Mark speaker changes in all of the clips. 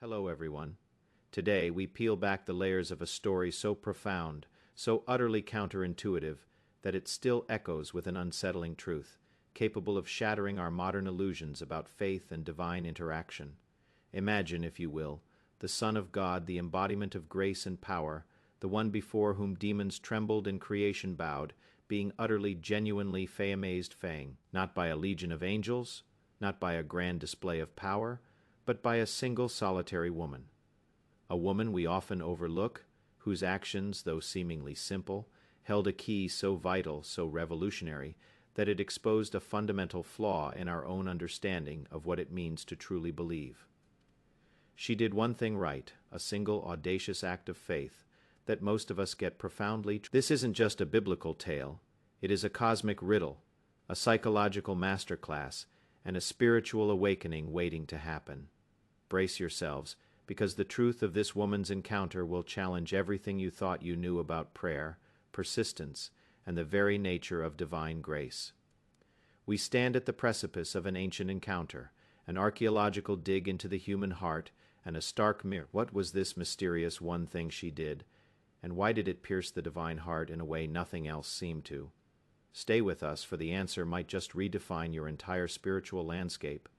Speaker 1: Hello, everyone. Today, we peel back the layers of a story so profound, so utterly counterintuitive, that it still echoes with an unsettling truth, capable of shattering our modern illusions about faith and divine interaction. Imagine, if you will, the Son of God, the embodiment of grace and power, the one before whom demons trembled and creation bowed, being utterly, genuinely fey-amazed fang, not by a legion of angels, not by a grand display of power, but by a single solitary woman. A woman we often overlook, whose actions, though seemingly simple, held a key so vital, so revolutionary, that it exposed a fundamental flaw in our own understanding of what it means to truly believe. She did one thing right, a single audacious act of faith, that most of us get profoundly. This isn't just a biblical tale, it is a cosmic riddle, a psychological masterclass, and a spiritual awakening waiting to happen. Brace yourselves, because the truth of this woman's encounter will challenge everything you thought you knew about prayer, persistence, and the very nature of divine grace. We stand at the precipice of an ancient encounter, an archaeological dig into the human heart, and a stark mirror. What was this mysterious one thing she did, and why did it pierce the divine heart in a way nothing else seemed to? Stay with us, for the answer might just redefine your entire spiritual landscape.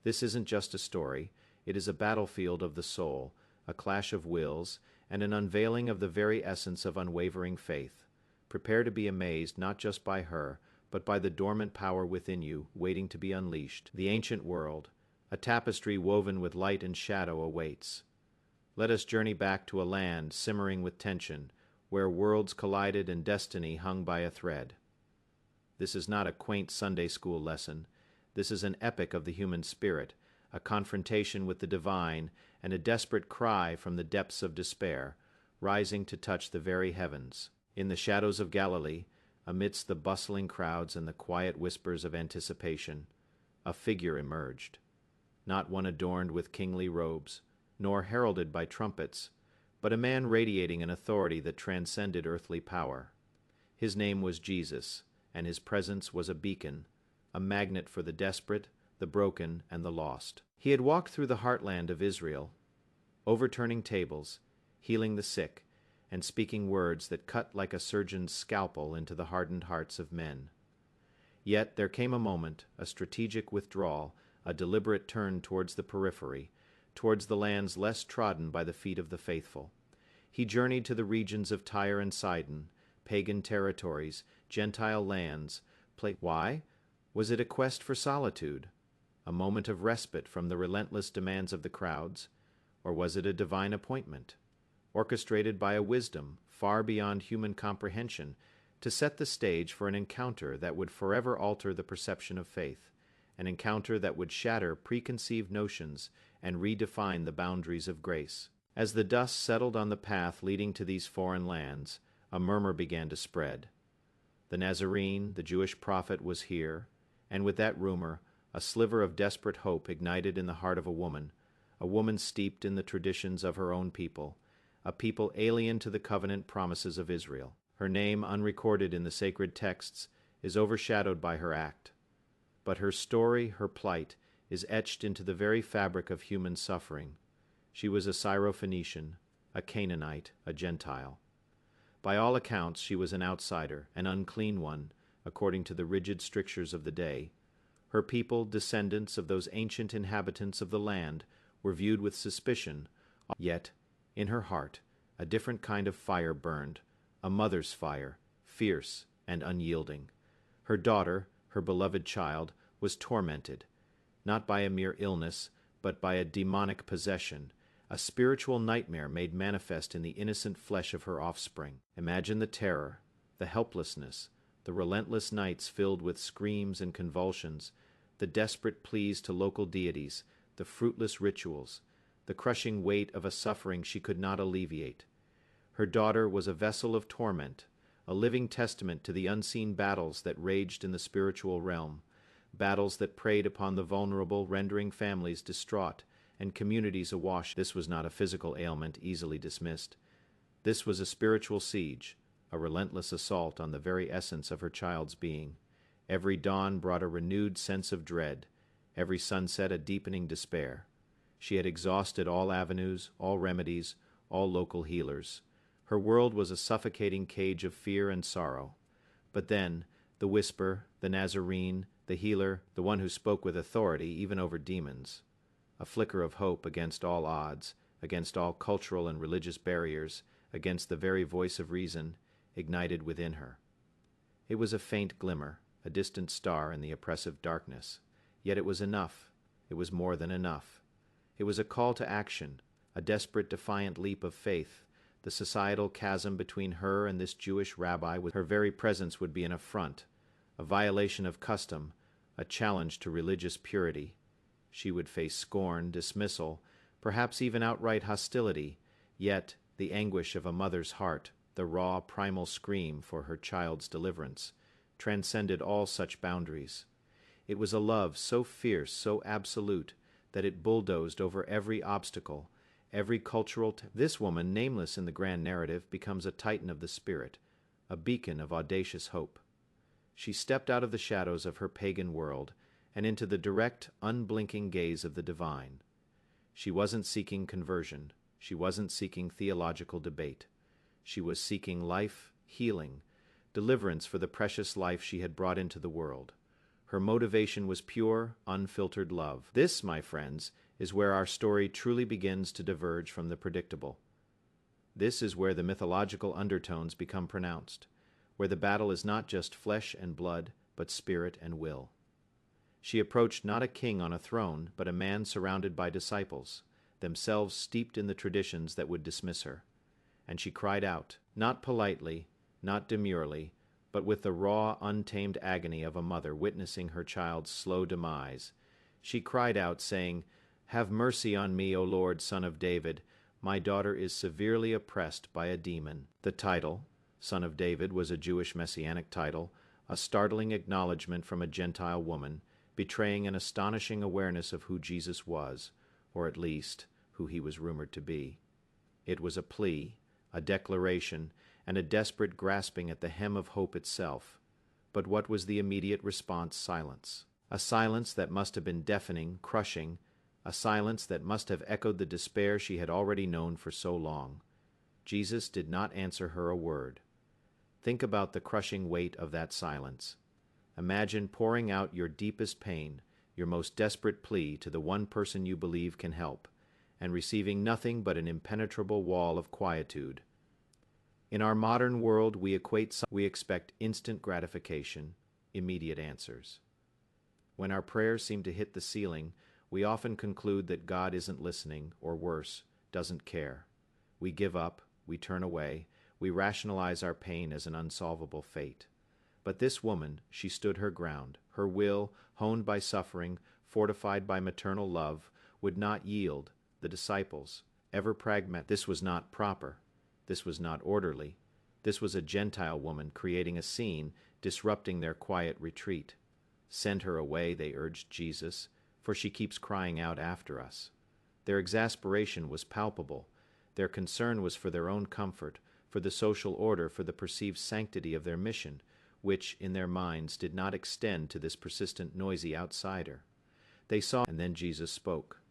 Speaker 1: This isn't just a story, it is a battlefield of the soul, a clash of wills, and an unveiling of the very essence of unwavering faith. Prepare to be amazed not just by her, but by the dormant power within you, waiting to be unleashed. The ancient world, a tapestry woven with light and shadow, awaits. Let us journey back to a land simmering with tension, where worlds collided and destiny hung by a thread. This is not a quaint Sunday school lesson. This is an epic of the human spirit, a confrontation with the divine, and a desperate cry from the depths of despair, rising to touch the very heavens. In the shadows of Galilee, amidst the bustling crowds and the quiet whispers of anticipation, a figure emerged. Not one adorned with kingly robes, nor heralded by trumpets, but a man radiating an authority that transcended earthly power. His name was Jesus, and his presence was a beacon, a magnet for the desperate, the broken, and the lost. He had walked through the heartland of Israel, overturning tables, healing the sick, and speaking words that cut like a surgeon's scalpel into the hardened hearts of men. Yet there came a moment, a strategic withdrawal, a deliberate turn towards the periphery, towards the lands less trodden by the feet of the faithful. He journeyed to the regions of Tyre and Sidon, pagan territories, Gentile lands. Why? Was it a quest for solitude? A moment of respite from the relentless demands of the crowds? Or was it a divine appointment, orchestrated by a wisdom far beyond human comprehension, to set the stage for an encounter that would forever alter the perception of faith, an encounter that would shatter preconceived notions and redefine the boundaries of grace? As the dust settled on the path leading to these foreign lands, a murmur began to spread. The Nazarene, the Jewish prophet, was here, and with that rumor, a sliver of desperate hope ignited in the heart of a woman steeped in the traditions of her own people, a people alien to the covenant promises of Israel. Her name, unrecorded in the sacred texts, is overshadowed by her act. But her story, her plight, is etched into the very fabric of human suffering. She was a Syrophoenician, a Canaanite, a Gentile. By all accounts, she was an outsider, an unclean one, according to the rigid strictures of the day. Her people, descendants of those ancient inhabitants of the land, were viewed with suspicion, yet, in her heart, a different kind of fire burned, a mother's fire, fierce and unyielding. Her daughter, her beloved child, was tormented, not by a mere illness, but by a demonic possession, a spiritual nightmare made manifest in the innocent flesh of her offspring. Imagine the terror, the helplessness, the relentless nights filled with screams and convulsions, the desperate pleas to local deities, the fruitless rituals, the crushing weight of a suffering she could not alleviate. Her daughter was a vessel of torment, a living testament to the unseen battles that raged in the spiritual realm, battles that preyed upon the vulnerable, rendering families distraught and communities awash. This was not a physical ailment easily dismissed. This was a spiritual siege, a relentless assault on the very essence of her child's being. Every dawn brought a renewed sense of dread, every sunset a deepening despair. She had exhausted all avenues, all remedies, all local healers. Her world was a suffocating cage of fear and sorrow. But then, the whisper, the Nazarene, the healer, the one who spoke with authority even over demons. A flicker of hope against all odds, against all cultural and religious barriers, against the very voice of reason, ignited within her. It was a faint glimmer, a distant star in the oppressive darkness. Yet it was enough. It was more than enough. It was a call to action, a desperate, defiant leap of faith. The societal chasm between her and this Jewish rabbi, with her very presence, would be an affront, a violation of custom, a challenge to religious purity. She would face scorn, dismissal, perhaps even outright hostility, yet the anguish of a mother's heart, the raw, primal scream for her child's deliverance, transcended all such boundaries. It was a love so fierce, so absolute, that it bulldozed over every obstacle, every cultural This woman, nameless in the grand narrative, becomes a titan of the spirit, a beacon of audacious hope. She stepped out of the shadows of her pagan world and into the direct, unblinking gaze of the divine. She wasn't seeking conversion. She wasn't seeking theological debate. She was seeking life, healing, deliverance for the precious life she had brought into the world. Her motivation was pure, unfiltered love. This, my friends, is where our story truly begins to diverge from the predictable. This is where the mythological undertones become pronounced, where the battle is not just flesh and blood, but spirit and will. She approached not a king on a throne, but a man surrounded by disciples, themselves steeped in the traditions that would dismiss her. And she cried out, not politely, not demurely, but with the raw, untamed agony of a mother witnessing her child's slow demise. She cried out, saying, "Have mercy on me, O Lord, Son of David. My daughter is severely oppressed by a demon." The title, Son of David, was a Jewish messianic title, a startling acknowledgement from a Gentile woman, betraying an astonishing awareness of who Jesus was, or at least, who he was rumored to be. It was a plea, a declaration, and a desperate grasping at the hem of hope itself. But what was the immediate response? Silence. A silence that must have been deafening, crushing, a silence that must have echoed the despair she had already known for so long. Jesus did not answer her a word. Think about the crushing weight of that silence. Imagine pouring out your deepest pain, your most desperate plea to the one person you believe can help, and receiving nothing but an impenetrable wall of quietude. In our modern world, we expect instant gratification, immediate answers. When our prayers seem to hit the ceiling, we often conclude that God isn't listening, or worse, doesn't care. We give up, we turn away, we rationalize our pain as an unsolvable fate. But this woman, she stood her ground. Her will, honed by suffering, fortified by maternal love, would not yield. The disciples, ever pragmatic, this was not proper. This was not orderly. This was a Gentile woman creating a scene, disrupting their quiet retreat. Send her away, they urged Jesus, for she keeps crying out after us. Their exasperation was palpable. Their concern was for their own comfort, for the social order, for the perceived sanctity of their mission, which, in their minds, did not extend to this persistent, noisy outsider. They saw, and then Jesus spoke.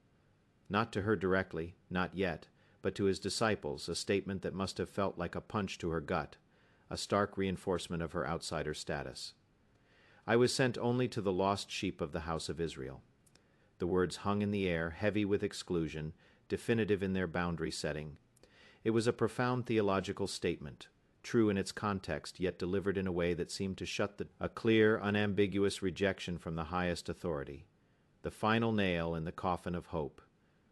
Speaker 1: Not to her directly, not yet, but to his disciples, a statement that must have felt like a punch to her gut, a stark reinforcement of her outsider status. I was sent only to the lost sheep of the house of Israel. The words hung in the air, heavy with exclusion, definitive in their boundary setting. It was a profound theological statement, true in its context, yet delivered in a way that seemed to shut a clear, unambiguous rejection from the highest authority. The final nail in the coffin of hope.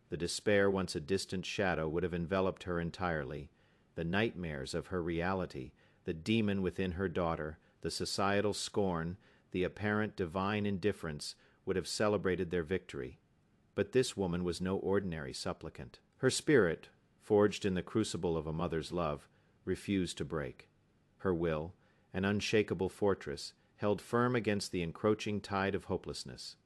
Speaker 1: The despair, once a distant shadow, would have enveloped her entirely. The nightmares of her reality, the demon within her daughter, the societal scorn, the apparent divine indifference, would have celebrated their victory. But this woman was no ordinary supplicant. Her spirit, forged in the crucible of a mother's love, refused to break. Her will, an unshakable fortress, held firm against the encroaching tide of hopelessness.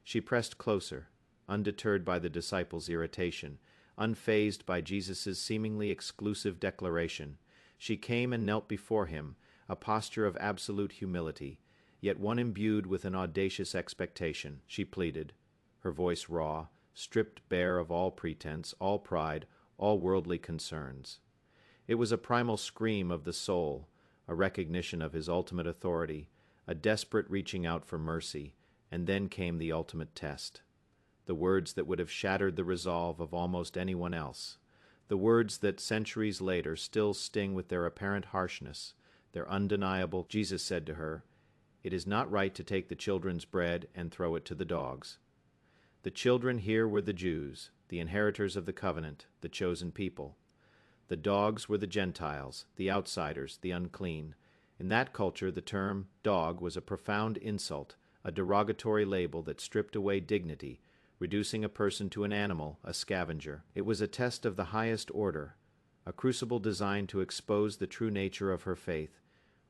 Speaker 1: She pressed closer, undeterred by the disciples' irritation, unfazed by Jesus' seemingly exclusive declaration. She came and knelt before him, a posture of absolute humility, yet one imbued with an audacious expectation. She pleaded, her voice raw, stripped bare of all pretense, all pride, all worldly concerns. It was a primal scream of the soul, a recognition of his ultimate authority, a desperate reaching out for mercy, and then came the ultimate test. The words that would have shattered the resolve of almost anyone else. The words that centuries later still sting with their apparent harshness, their undeniable. Jesus said to her, "It is not right to take the children's bread and throw it to the dogs." The children here were the Jews, the inheritors of the covenant, the chosen people. The dogs were the Gentiles, the outsiders, the unclean. In that culture, the term dog was a profound insult, a derogatory label that stripped away dignity, reducing a person to an animal, a scavenger. It was a test of the highest order, a crucible designed to expose the true nature of her faith.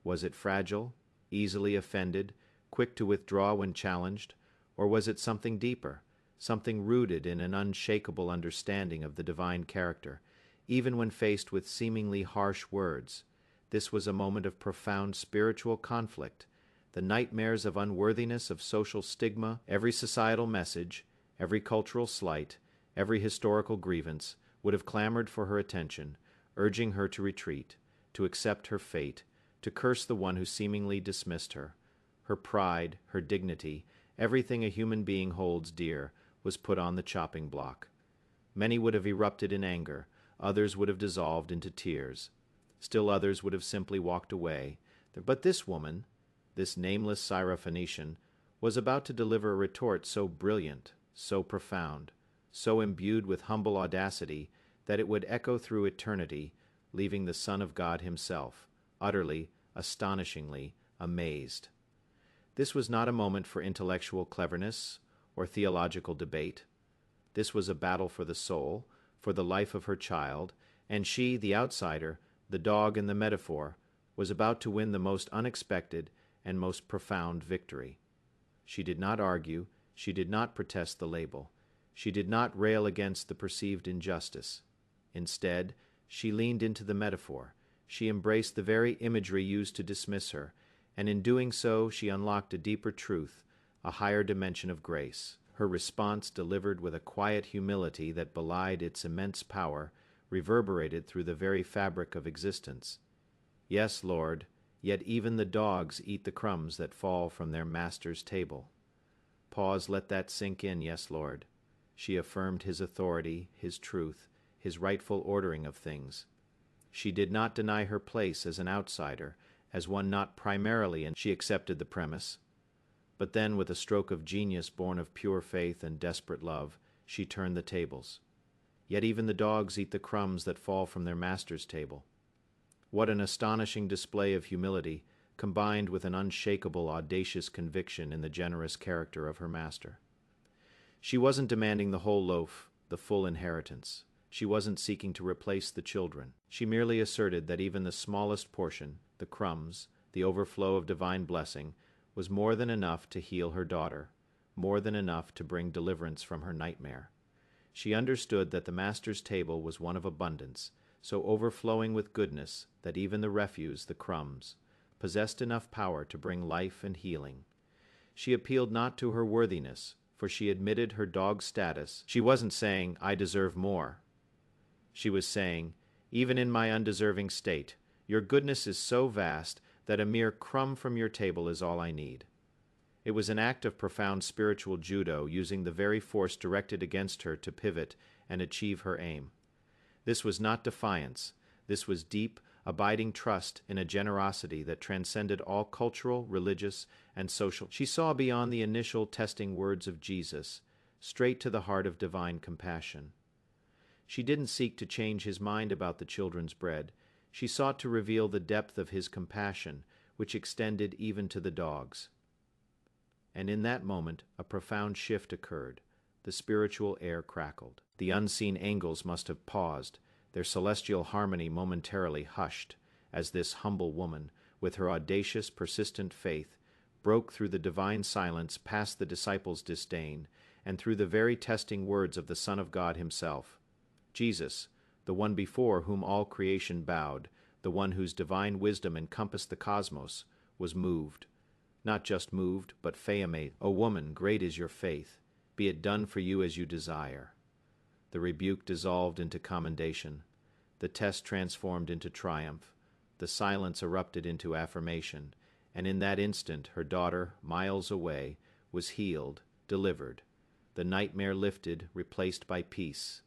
Speaker 1: Was it fragile, easily offended, quick to withdraw when challenged, or was it something deeper, something rooted in an unshakable understanding of the divine character, even when faced with seemingly harsh words? This was a moment of profound spiritual conflict. The nightmares of unworthiness, of social stigma, every societal message, every cultural slight, every historical grievance, would have clamored for her attention, urging her to retreat, to accept her fate, to curse the one who seemingly dismissed her. Her pride, her dignity, everything a human being holds dear, was put on the chopping block. Many would have erupted in anger, others would have dissolved into tears. Still others would have simply walked away. But this woman, this nameless Syrophoenician, was about to deliver a retort so brilliant, so profound, so imbued with humble audacity, that it would echo through eternity, leaving the Son of God himself, utterly, astonishingly amazed. This was not a moment for intellectual cleverness or theological debate. This was a battle for the soul, for the life of her child, and she, the outsider, the dog in the metaphor, was about to win the most unexpected and most profound victory. She did not argue, she did not protest the label, she did not rail against the perceived injustice. Instead, she leaned into the metaphor, she embraced the very imagery used to dismiss her, and in doing so she unlocked a deeper truth, a higher dimension of grace. Her response, delivered with a quiet humility that belied its immense power, reverberated through the very fabric of existence. "Yes, Lord, yet even the dogs eat the crumbs that fall from their master's table." Pause, let that sink in. Yes, Lord. She affirmed his authority, his truth, his rightful ordering of things. She did not deny her place as an outsider, as one not primarily, and she accepted the premise. But then, with a stroke of genius born of pure faith and desperate love, she turned the tables. Yet even the dogs eat the crumbs that fall from their master's table. What an astonishing display of humility, combined with an unshakable, audacious conviction in the generous character of her master. She wasn't demanding the whole loaf, the full inheritance. She wasn't seeking to replace the children. She merely asserted that even the smallest portion, the crumbs, the overflow of divine blessing, was more than enough to heal her daughter, more than enough to bring deliverance from her nightmare. She understood that the Master's table was one of abundance, so overflowing with goodness that even the refuse, the crumbs, possessed enough power to bring life and healing. She appealed not to her worthiness, for she admitted her dog status. She wasn't saying, "I deserve more." She was saying, "Even in my undeserving state, your goodness is so vast that a mere crumb from your table is all I need." It was an act of profound spiritual judo, using the very force directed against her to pivot and achieve her aim. This was not defiance. This was deep, abiding trust in a generosity that transcended all cultural, religious, and social. She saw beyond the initial testing words of Jesus, straight to the heart of divine compassion. She didn't seek to change his mind about the children's bread. She sought to reveal the depth of his compassion, which extended even to the dogs. And in that moment, a profound shift occurred. The spiritual air crackled. The unseen angels must have paused, their celestial harmony momentarily hushed, as this humble woman, with her audacious, persistent faith, broke through the divine silence past the disciples' disdain, and through the very testing words of the Son of God himself. Jesus, the one before whom all creation bowed, the one whose divine wisdom encompassed the cosmos, was moved. Not just moved, but fayamate. "O woman, great is your faith. Be it done for you as you desire. The rebuke dissolved into commendation. The test transformed into triumph. The silence erupted into affirmation. And in that instant, her daughter, miles away, was healed, delivered. The nightmare lifted, replaced by peace.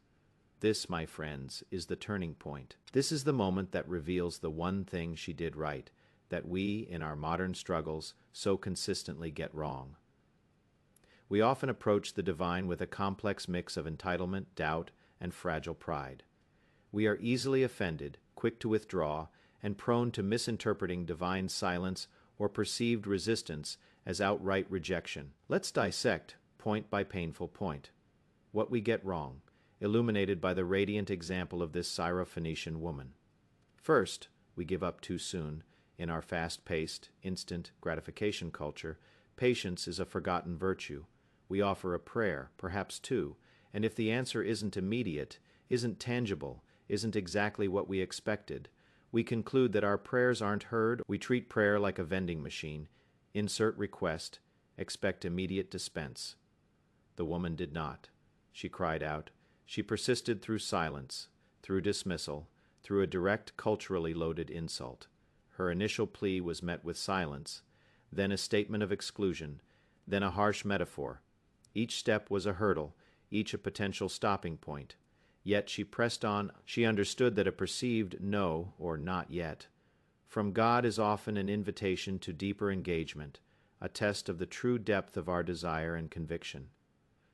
Speaker 1: This, my friends, is the turning point. This is the moment that reveals the one thing she did right, that we, in our modern struggles, so consistently get wrong. We often approach the divine with a complex mix of entitlement, doubt, and fragile pride. We are easily offended, quick to withdraw, and prone to misinterpreting divine silence or perceived resistance as outright rejection. Let's dissect, point by painful point, what we get wrong, illuminated by the radiant example of this Syrophoenician woman. First, we give up too soon. In our fast-paced, instant gratification culture, patience is a forgotten virtue. We offer a prayer, perhaps two, and if the answer isn't immediate, isn't tangible, isn't exactly what we expected, we conclude that our prayers aren't heard. We treat prayer like a vending machine. Insert request, expect immediate dispense. The woman did not. She cried out. She persisted through silence, through dismissal, through a direct, culturally loaded insult. Her initial plea was met with silence, then a statement of exclusion, then a harsh metaphor. Each step was a hurdle, each a potential stopping point. Yet she pressed on. She understood that a perceived no, or not yet, from God is often an invitation to deeper engagement, a test of the true depth of our desire and conviction.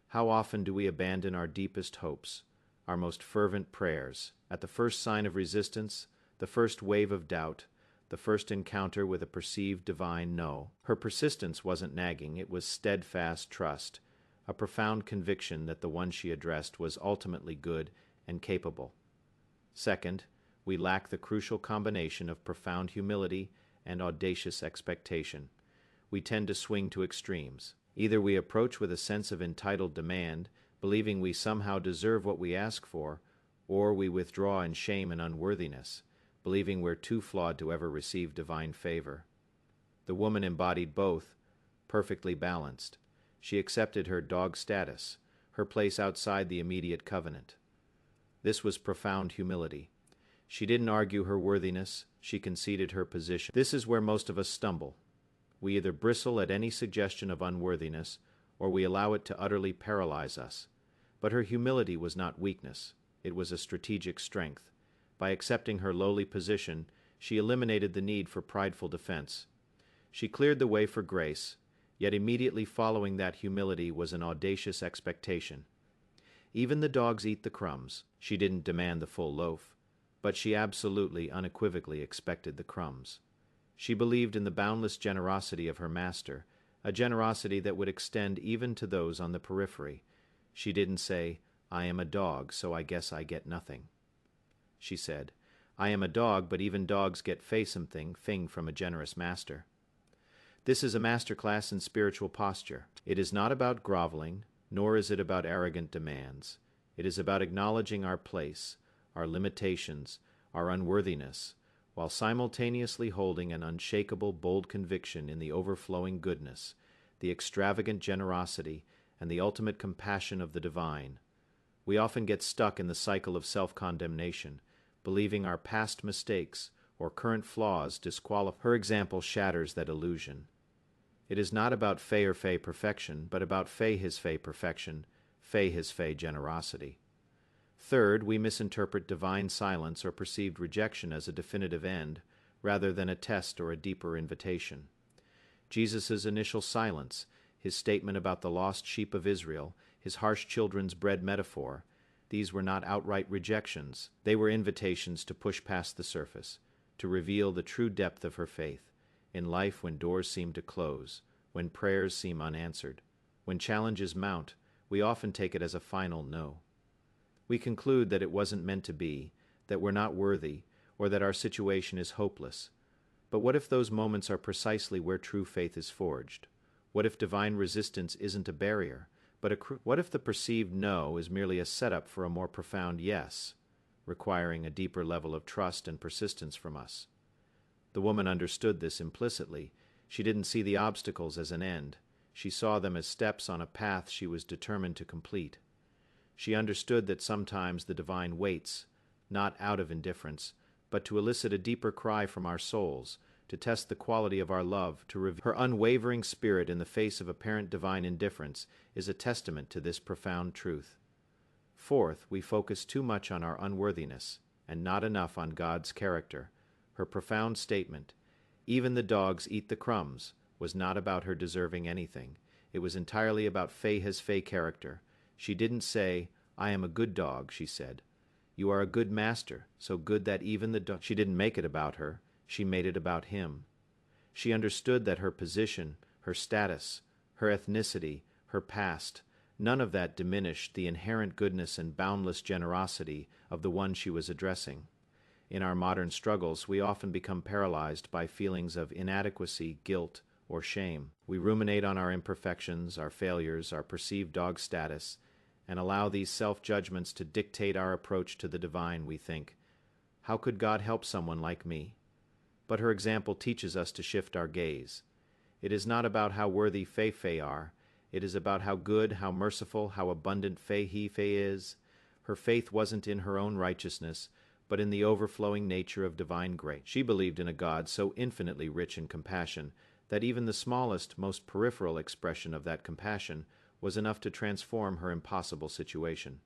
Speaker 1: How often do we abandon our deepest hopes, our most fervent prayers, at the first sign of resistance, the first wave of doubt, the first encounter with a perceived divine no? Her persistence wasn't nagging, it was steadfast trust, a profound conviction that the one she addressed was ultimately good and capable. Second, we lack the crucial combination of profound humility and audacious expectation. We tend to swing to extremes. Either we approach with a sense of entitled demand, believing we somehow deserve what we ask for, or we withdraw in shame and unworthiness, believing we're too flawed to ever receive divine favor. The woman embodied both, perfectly balanced. She accepted her dog status, her place outside the immediate covenant. This was profound humility. She didn't argue her worthiness, she conceded her position. This is where most of us stumble. We either bristle at any suggestion of unworthiness, or we allow it to utterly paralyze us. But her humility was not weakness, it was a strategic strength. By accepting her lowly position, she eliminated the need for prideful defense. She cleared the way for grace, yet immediately following that humility was an audacious expectation. Even the dogs eat the crumbs. She didn't demand the full loaf, but she absolutely, unequivocally expected the crumbs. She believed in the boundless generosity of her master, a generosity that would extend even to those on the periphery. She didn't say, "I am a dog, so I guess I get nothing." She said, "I am a dog, but even dogs get something from a generous master." This is a masterclass in spiritual posture. It is not about groveling, nor is it about arrogant demands. It is about acknowledging our place, our limitations, our unworthiness, while simultaneously holding an unshakable, bold conviction in the overflowing goodness, the extravagant generosity, and the ultimate compassion of the divine. We often get stuck in the cycle of self-condemnation, believing our past mistakes or current flaws disqualify. Her example shatters that illusion. It is not about fey or fey perfection, but about fey his fey perfection, fey his fey generosity. Third, we misinterpret divine silence or perceived rejection as a definitive end, rather than a test or a deeper invitation. Jesus' initial silence, his statement about the lost sheep of Israel, his harsh children's bread metaphor, these were not outright rejections. They were invitations to push past the surface, to reveal the true depth of her faith. In life, when doors seem to close, when prayers seem unanswered, when challenges mount, we often take it as a final no. We conclude that it wasn't meant to be, that we're not worthy, or that our situation is hopeless. But what if those moments are precisely where true faith is forged? What if divine resistance isn't a barrier, but what if the perceived no is merely a setup for a more profound yes, requiring a deeper level of trust and persistence from us? The woman understood this implicitly. She didn't see the obstacles as an end. She saw them as steps on a path she was determined to complete. She understood that sometimes the divine waits, not out of indifference, but to elicit a deeper cry from our souls, to test the quality of our love, to reveal her unwavering spirit in the face of apparent divine indifference is a testament to this profound truth. Fourth, we focus too much on our unworthiness, and not enough on God's character. Her profound statement, "Even the dogs eat the crumbs," was not about her deserving anything. It was entirely about Fei He's Fei character. She didn't say, "I am a good dog," she said. "You are a good master, so good that even the dog—" She didn't make it about her. She made it about him. She understood that her position, her status, her ethnicity, her past, none of that diminished the inherent goodness and boundless generosity of the one she was addressing. In our modern struggles, we often become paralyzed by feelings of inadequacy, guilt, or shame. We ruminate on our imperfections, our failures, our perceived dog status, and allow these self-judgments to dictate our approach to the divine. We think, "How could God help someone like me?" But her example teaches us to shift our gaze. It is not about how worthy Fei are. It is about how good, how merciful, how abundant Fei is. Her faith wasn't in her own righteousness, but in the overflowing nature of divine grace. She believed in a God so infinitely rich in compassion that even the smallest, most peripheral expression of that compassion was enough to transform her impossible situation.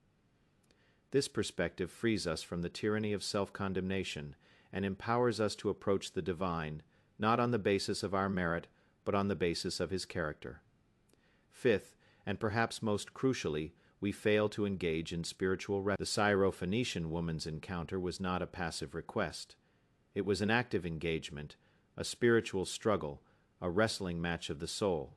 Speaker 1: This perspective frees us from the tyranny of self-condemnation and empowers us to approach the divine, not on the basis of our merit, but on the basis of his character. Fifth, and perhaps most crucially, we fail to engage in spiritual rest. The Syro-Phoenician woman's encounter was not a passive request. It was an active engagement, a spiritual struggle, a wrestling match of the soul.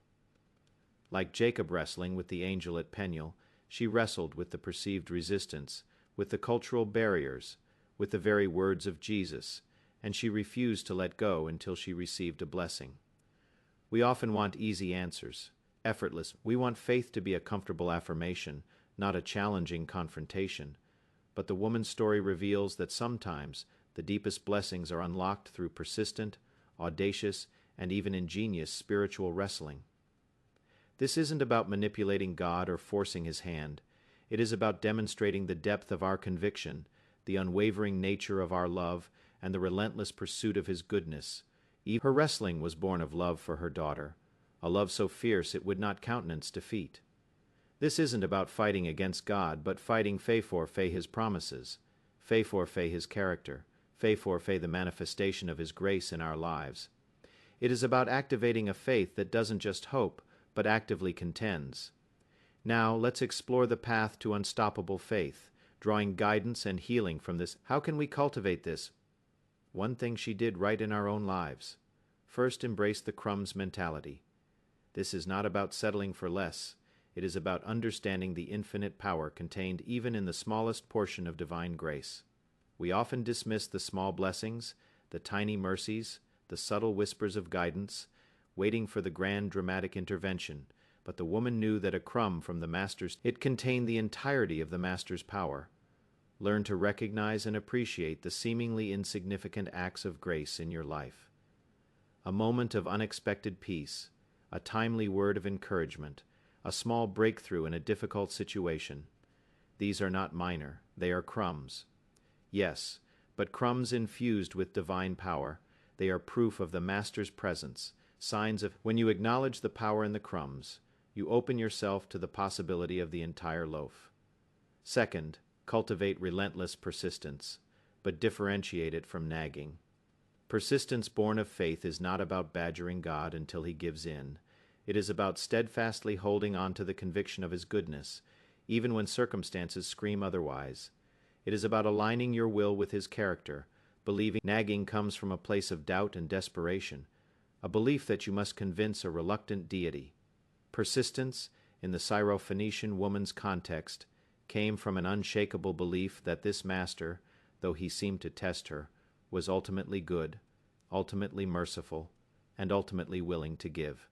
Speaker 1: Like Jacob wrestling with the angel at Peniel, she wrestled with the perceived resistance, with the cultural barriers, with the very words of Jesus, and she refused to let go until she received a blessing. We often want easy answers, effortless. We want faith to be a comfortable affirmation, not a challenging confrontation. But the woman's story reveals that sometimes the deepest blessings are unlocked through persistent, audacious, and even ingenious spiritual wrestling. This isn't about manipulating God or forcing his hand. It is about demonstrating the depth of our conviction, the unwavering nature of our love, and the relentless pursuit of his goodness. Her wrestling was born of love for her daughter, a love so fierce it would not countenance defeat. This isn't about fighting against God, but fighting Fei his promises, Fei his character, Fei the manifestation of his grace in our lives. It is about activating a faith that doesn't just hope, but actively contends. Now, let's explore the path to unstoppable faith, drawing guidance and healing from this. How can we cultivate this? One thing she did right in our own lives. First, embrace the crumbs mentality. This is not about settling for less. It is about understanding the infinite power contained even in the smallest portion of divine grace. We often dismiss the small blessings, the tiny mercies, the subtle whispers of guidance, waiting for the grand dramatic intervention, but the woman knew that a crumb from the Master's, it contained the entirety of the Master's power. Learn to recognize and appreciate the seemingly insignificant acts of grace in your life. A moment of unexpected peace, a timely word of encouragement, a small breakthrough in a difficult situation. These are not minor, they are crumbs. Yes, but crumbs infused with divine power. They are proof of the Master's presence, signs of when you acknowledge the power in the crumbs, you open yourself to the possibility of the entire loaf. Second, cultivate relentless persistence, but differentiate it from nagging. Persistence born of faith is not about badgering God until he gives in. It is about steadfastly holding on to the conviction of his goodness, even when circumstances scream otherwise. It is about aligning your will with his character, believing nagging comes from a place of doubt and desperation, a belief that you must convince a reluctant deity. Persistence, in the Syro-Phoenician woman's context, came from an unshakable belief that this Master, though he seemed to test her, was ultimately good, ultimately merciful, and ultimately willing to give.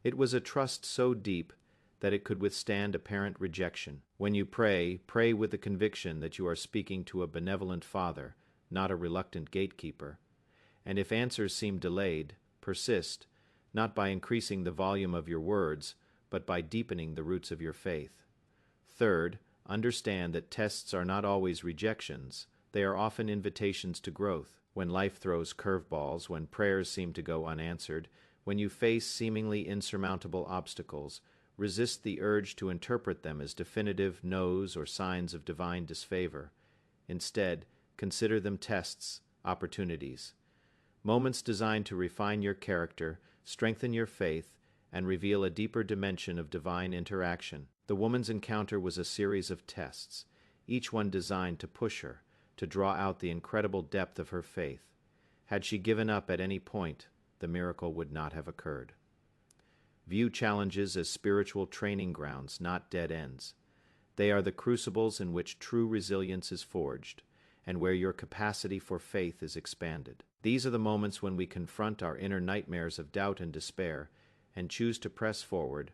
Speaker 1: It was a trust so deep that it could withstand apparent rejection. When you pray, pray with the conviction that you are speaking to a benevolent Father, not a reluctant gatekeeper. And if answers seem delayed, persist, not by increasing the volume of your words, but by deepening the roots of your faith. Third, understand that tests are not always rejections. They are often invitations to growth. When life throws curveballs, when prayers seem to go unanswered, when you face seemingly insurmountable obstacles, resist the urge to interpret them as definitive no's or signs of divine disfavor. Instead, consider them tests, opportunities. Moments designed to refine your character, strengthen your faith, and reveal a deeper dimension of divine interaction. The woman's encounter was a series of tests, each one designed to push her, to draw out the incredible depth of her faith. Had she given up at any point, the miracle would not have occurred. View challenges as spiritual training grounds, not dead ends. They are the crucibles in which true resilience is forged, and where your capacity for faith is expanded. These are the moments when we confront our inner nightmares of doubt and despair, and choose to press forward,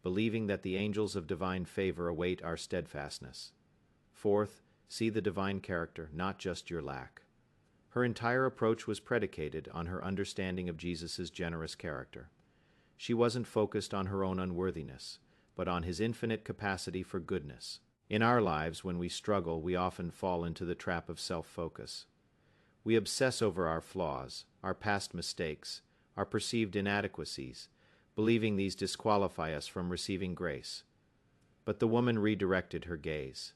Speaker 1: believing that the angels of divine favor await our steadfastness. Fourth, see the divine character, not just your lack. Her entire approach was predicated on her understanding of Jesus' generous character. She wasn't focused on her own unworthiness, but on his infinite capacity for goodness. In our lives, when we struggle, we often fall into the trap of self-focus. We obsess over our flaws, our past mistakes, our perceived inadequacies, believing these disqualify us from receiving grace. But the woman redirected her gaze.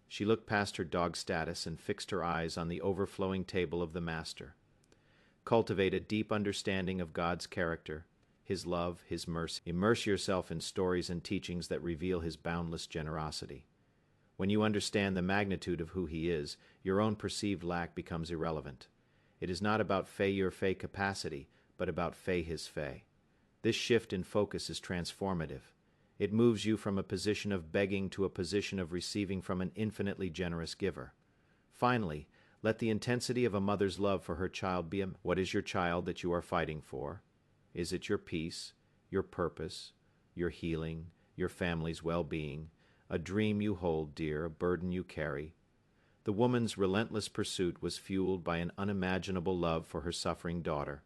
Speaker 1: She looked past her dog status and fixed her eyes on the overflowing table of the Master. Cultivate a deep understanding of God's character, His love, His mercy. Immerse yourself in stories and teachings that reveal His boundless generosity. When you understand the magnitude of who He is, your own perceived lack becomes irrelevant. It is not about fey your fey capacity, but about fey His fey. This shift in focus is transformative. It moves you from a position of begging to a position of receiving from an infinitely generous giver. Finally, let the intensity of a mother's love for her child be what is your child that you are fighting for? Is it your peace, your purpose, your healing, your family's well-being, a dream you hold dear, a burden you carry? The woman's relentless pursuit was fueled by an unimaginable love for her suffering daughter.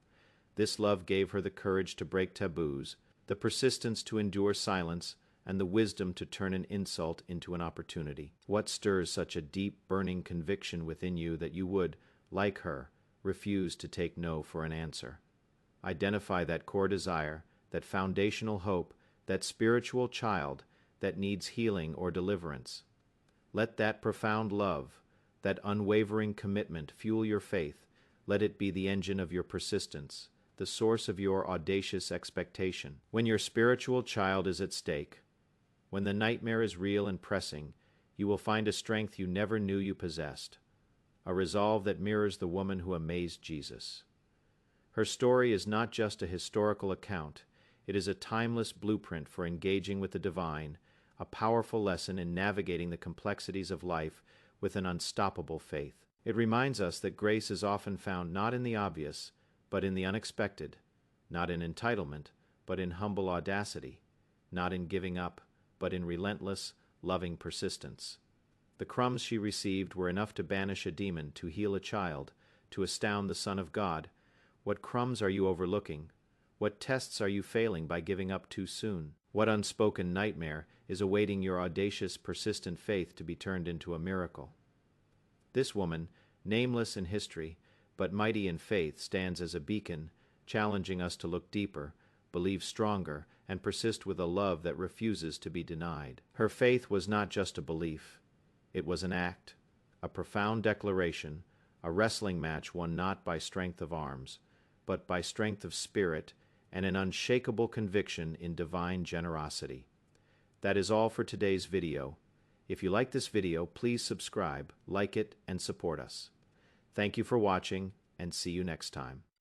Speaker 1: This love gave her the courage to break taboos, the persistence to endure silence, and the wisdom to turn an insult into an opportunity. What stirs such a deep, burning conviction within you that you would, like her, refuse to take no for an answer? Identify that core desire, that foundational hope, that spiritual child that needs healing or deliverance. Let that profound love, that unwavering commitment fuel your faith. Let it be the engine of your persistence, the source of your audacious expectation. When your spiritual child is at stake, when the nightmare is real and pressing, you will find a strength you never knew you possessed, a resolve that mirrors the woman who amazed Jesus. Her story is not just a historical account, it is a timeless blueprint for engaging with the divine, a powerful lesson in navigating the complexities of life with an unstoppable faith. It reminds us that grace is often found not in the obvious, but in the unexpected, not in entitlement, but in humble audacity, not in giving up, but in relentless, loving persistence. The crumbs she received were enough to banish a demon, to heal a child, to astound the Son of God. What crumbs are you overlooking? What tests are you failing by giving up too soon? What unspoken nightmare is awaiting your audacious, persistent faith to be turned into a miracle? This woman, nameless in history, but mighty in faith, stands as a beacon, challenging us to look deeper, believe stronger, and persist with a love that refuses to be denied. Her faith was not just a belief. It was an act, a profound declaration, a wrestling match won not by strength of arms, but by strength of spirit and an unshakable conviction in divine generosity. That is all for today's video. If you like this video, please subscribe, like it, and support us. Thank you for watching, and see you next time.